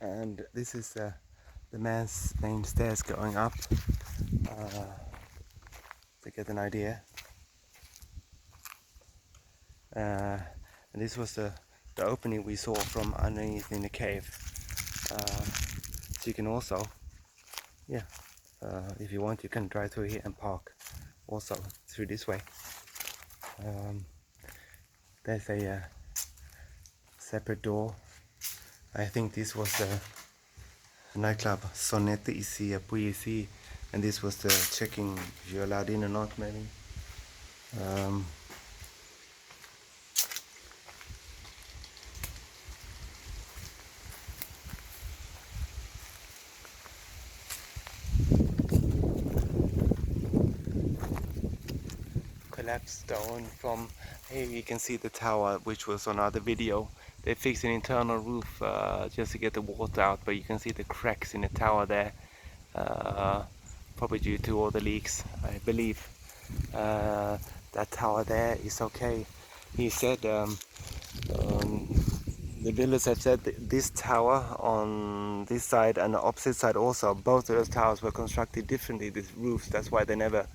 And this is the main stairs going up to get an idea. And this was the opening we saw from underneath in the cave. So you can also, if you want, you can drive through here and park also through this way. There's a separate door. I think this was the nightclub Sonette ici à Pouilly, and this was the checking if you're allowed in or not, maybe. Collapsed stone from here. You can see the tower, which was on other video. They fixed an internal roof just to get the water out, but you can see the cracks in the tower there, probably due to all the leaks, I believe. That tower there is okay. He said the builders have said that this tower on this side and the opposite side also, both of those towers were constructed differently, these roofs. That's why they never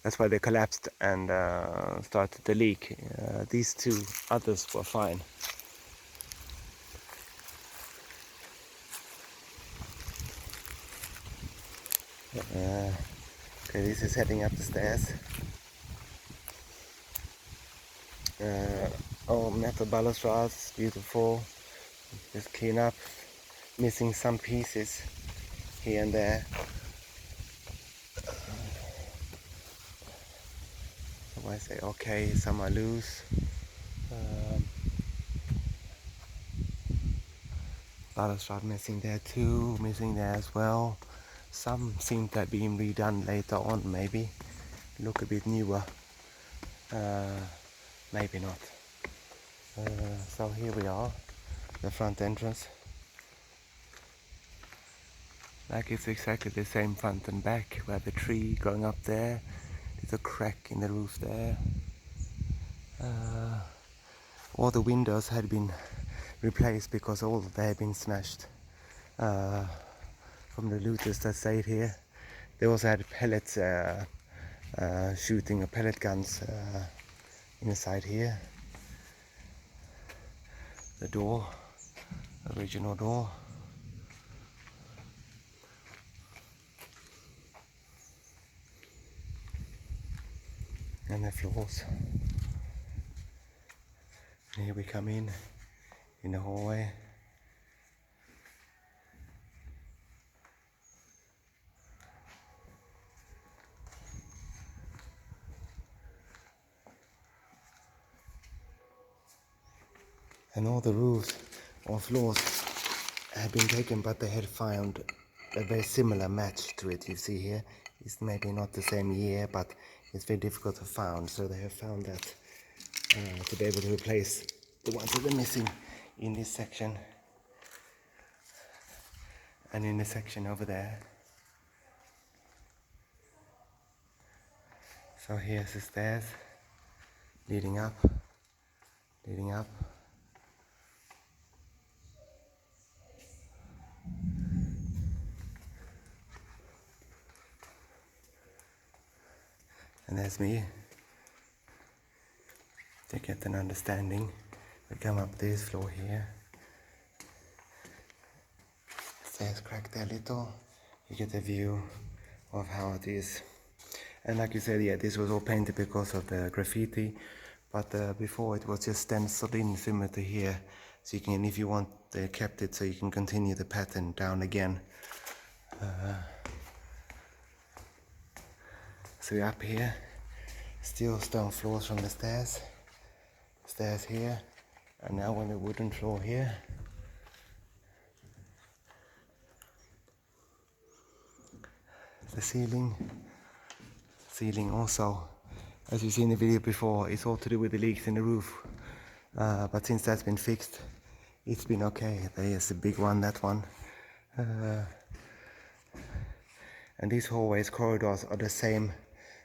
that's why they collapsed and started to leak. These two others were fine. Okay, this is heading up the stairs. Metal balustrades, beautiful. Just clean up, missing some pieces here and there. So I say okay, some are loose. Balustrade missing there too, missing there as well. Some seem to have been redone later on, maybe. Look a bit newer. Maybe not. So here we are, the front entrance. Like it's exactly the same front and back. We have the tree going up there. There's a crack in the roof there. All the windows had been replaced because all of they had been smashed from the looters that stayed here. They also had pellets shooting pellet guns inside here. The door, original door. And the floors. And here we come in the hallway. And all the roofs or floors had been taken, but they had found a very similar match to it. You see here, it's maybe not the same year, but it's very difficult to find. So they have found that to be able to replace the ones that are missing in this section and in the section over there. So here's the stairs leading up. And there's me. To get an understanding, we come up this floor here. Stairs cracked there a little. You get a view of how it is. And like you said, yeah, this was all painted because of the graffiti. But before it was just stenciled in similar to here. So you can, if you want, they kept it so you can continue the pattern down again. So we're up here, still stone floors from the stairs here, and now on the wooden floor here. The ceiling also, as you see in the video before, it's all to do with the leaks in the roof. But since that's been fixed, it's been okay. There's a big one, that one. And these hallways, corridors are the same.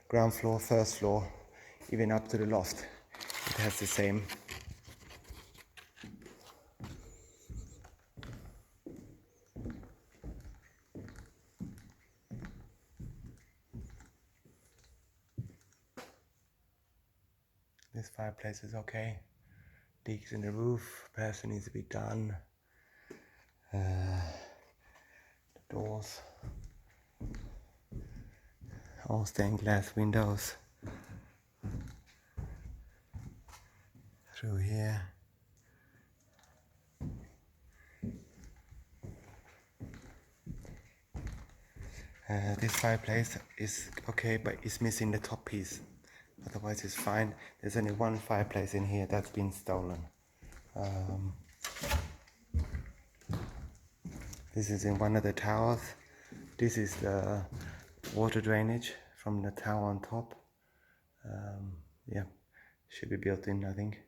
Ground floor, first floor, even up to the loft. It has the same. This fireplace is okay. Leaks in the roof, repair needs to be done. The doors, all stained glass windows. Through here. This fireplace is okay, but it's missing the top piece. Otherwise it's fine. There's only one fireplace in here that's been stolen. This is in one of the towers. This is the water drainage from the tower on top. Yeah, should be built in, I think.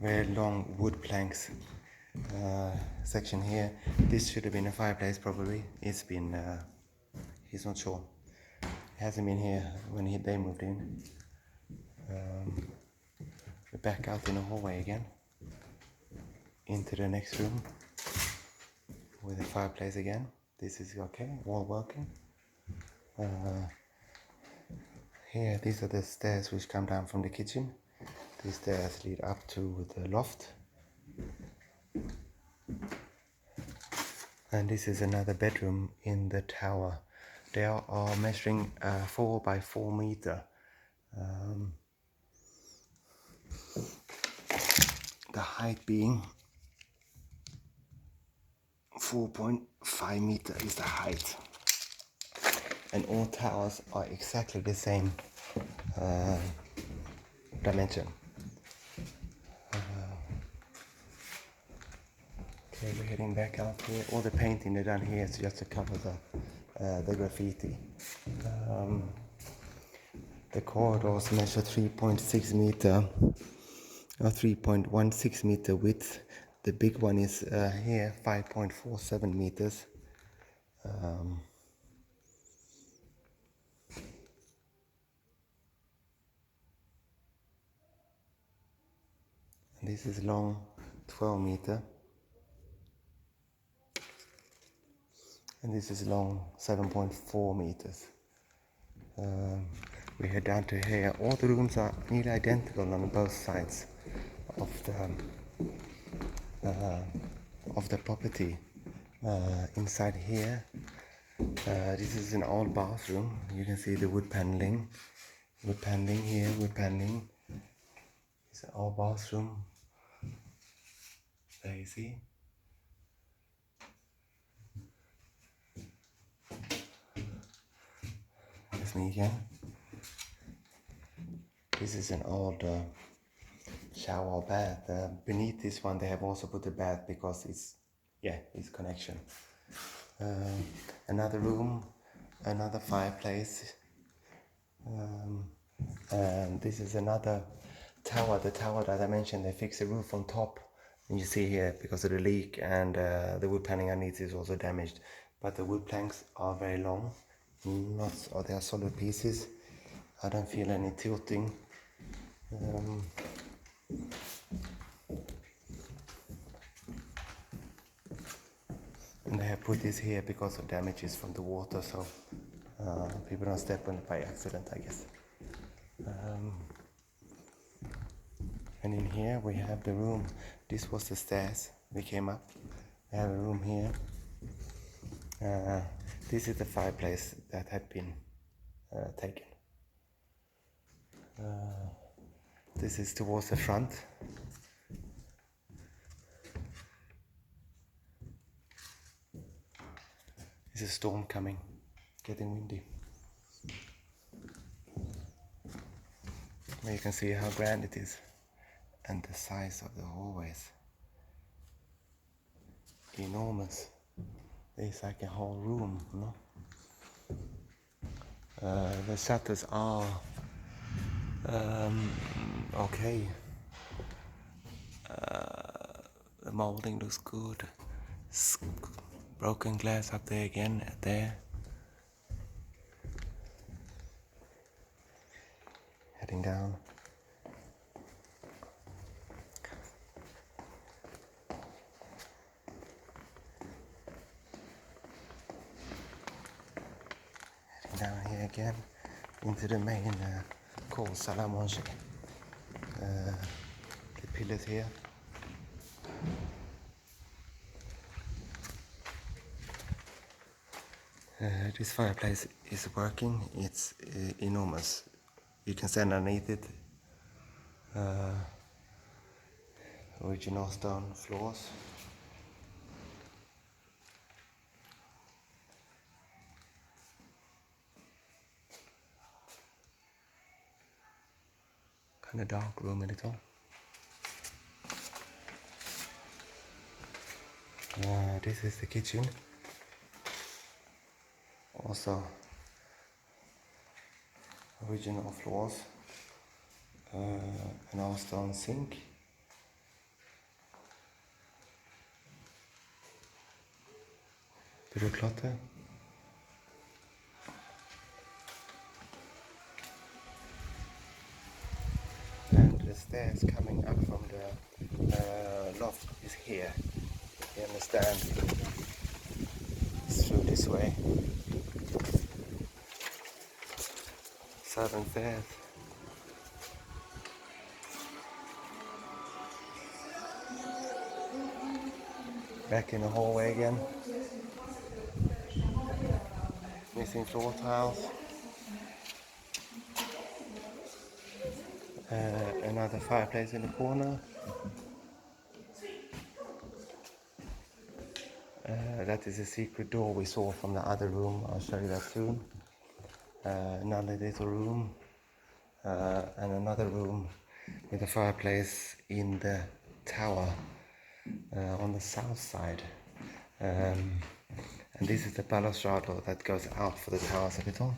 Very long wood planks section here. This should have been a fireplace probably. It's been, he's not sure. It hasn't been here when they moved in. We're back out in the hallway again. Into the next room with the fireplace again. This is okay, all working. Here, these are the stairs which come down from the kitchen. These stairs lead up to the loft. And this is another bedroom in the tower. They are measuring 4 by 4 meter. The height being 4.5 meter is the height. And all towers are exactly the same dimension. Okay, we're heading back out here. All the painting they've done here is just to cover the graffiti. The corridors measure 3.6 meter or 3.16 meter width. The big one is here 5.47 meters. And this is long 12 meter. And this is long 7.4 meters. We head down to here. All the rooms are nearly identical on both sides of the property. Inside here, this is an old bathroom. You can see the wood paneling. Wood paneling here, wood paneling. It's an old bathroom. There you see. That's me again. This is an old shower or bath. Beneath this one they have also put a bath because it's connection. Another room, another fireplace. And this is another tower. The tower that I mentioned, they fixed the roof on top. And you see here because of the leak, and the wood paneling underneath is also damaged. But the wood planks are very long. They are solid pieces. I don't feel any tilting. And they have put this here because of damages from the water, so people don't step on it by accident, I guess. And in here we have the room. This was the stairs we came up. We have a room here. This is the fireplace that had been taken. This is towards the front. There's a storm coming, getting windy. There you can see how grand it is and the size of the hallways. Enormous. It's like a whole room, no? The shutters are okay. The molding looks good. Broken glass up there again, there. Heading down. Heading down here again into the main called salle à manger. The pillars here. This fireplace is working. It's enormous. You can stand underneath it. Original stone floors. Kind of dark room in it all. This is the kitchen. Also original floors. An all stone sink. Bit of clutter. And the stairs coming up from the loft is here. You understand? It's through this way. Southern stairs. Back in the hallway again. Missing floor tiles. Another fireplace in the corner. That is a secret door we saw from the other room. I'll show you that soon. Another little room. And another room with a fireplace in the tower on the south side. And this is the balustrade that goes out for the towers a little.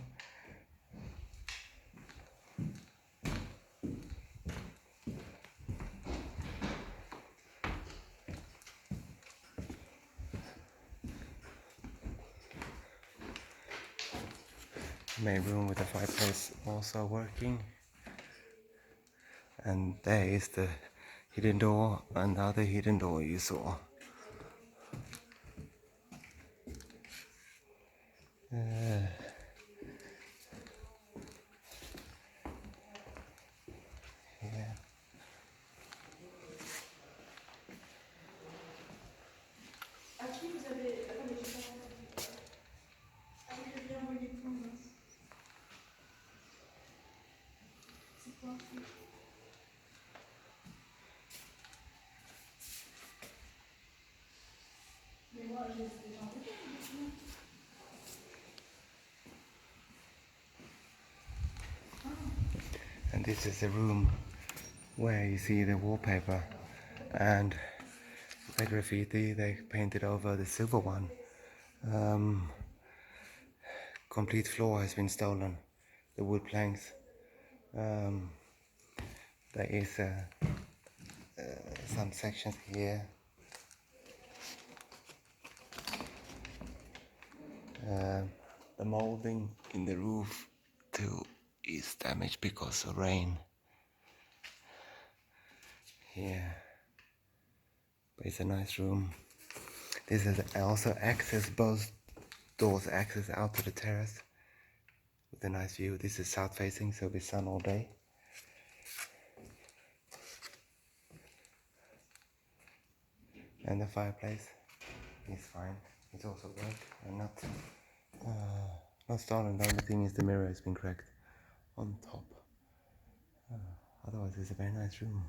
Main room with the fireplace also working. And there is the hidden door, another hidden door you saw. Yeah. And this is the room where you see the wallpaper and the graffiti they painted over the silver one. Complete floor has been stolen, the wood planks. There is some sections here. The molding in the roof too is damaged because of rain. Here, but it's a nice room. This is also access, both doors access out to the terrace with a nice view. This is south facing, so we sun all day. And the fireplace is fine. It's also worked and not stolen. The only thing is the mirror has been cracked on top. Otherwise, it's a very nice room.